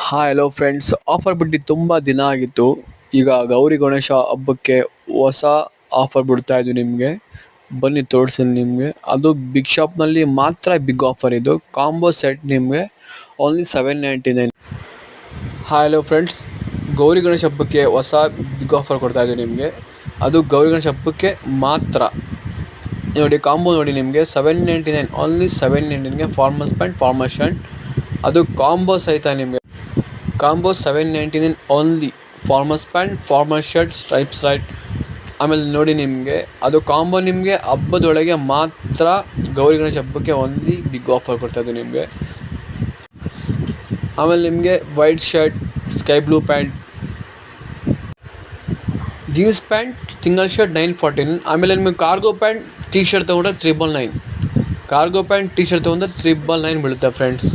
Hi hello friends, offer ಬಿಟ್ಟು ತುಂಬ ದಿನ ಆಗಿತ್ತು. ಈಗ ಗೌರಿ ಗಣೇಶ ಹಬ್ಬಕ್ಕೆ ಹೊಸ ಆಫರ್ ಬಿಡ್ತಾ ಇದ್ವಿ ನಿಮಗೆ. ಬನ್ನಿ ತೋರಿಸ್ತೀನಿ ನಿಮಗೆ. ಅದು ಬಿಗ್ ಶಾಪ್ನಲ್ಲಿ ಮಾತ್ರ ಬಿಗ್ ಆಫರ್. ಇದು ಕಾಂಬೋ ಸೆಟ್ ನಿಮಗೆ only 799. Hi hello friends, Gauri Ganesha ಹಬ್ಬಕ್ಕೆ ಹೊಸ ಬಿಗ್ ಆಫರ್ ಕೊಡ್ತಾ ಇದ್ವಿ ನಿಮಗೆ. ಅದು ಗೌರಿ ಗಣೇಶ ಹಬ್ಬಕ್ಕೆ ಮಾತ್ರ. ನೋಡಿ ಕಾಂಬೋ ನೋಡಿ, ನಿಮಗೆ 799, ಓನ್ಲಿ 799ಗೆ ಫಾರ್ಮರ್ಸ್ ಪ್ಯಾಂಟ್, ಫಾರ್ಮರ್ ಶರ್ಟ್. ಅದು ಕಾಂಬೋ ಸಹಿತ ನಿಮಗೆ. Combo 799 only. Formals pant, formal shirt, stripes right. ಆಮೇಲೆ ನೋಡಿ ನಿಮಗೆ ಅದು ಕಾಂಬೋ ನಿಮಗೆ ಹಬ್ಬದೊಳಗೆ ಮಾತ್ರ. ಗೌರಿ ಗಣೇಶ ಹಬ್ಬಕ್ಕೆ ಓನ್ಲಿ ಬಿಗ್ ಆಫರ್ ಕೊಡ್ತಾಯಿದ್ದೀವಿ ನಿಮಗೆ. ಆಮೇಲೆ ನಿಮಗೆ white shirt, sky blue pant, jeans pant, single shirt 949. ಆಮೇಲೆ ನಿಮಗೆ ಕಾರ್ಗೋ ಪ್ಯಾಂಟ್, ಟೀ ಶರ್ಟ್ ತೊಗೊಂಡ್ರೆ 399. ಕಾರ್ಗೋ ಪ್ಯಾಂಟ್, ಟೀ ಶರ್ಟ್ ತೊಗೊಂಡ್ರೆ 399 ಬೀಳುತ್ತೆ ಫ್ರೆಂಡ್ಸ್.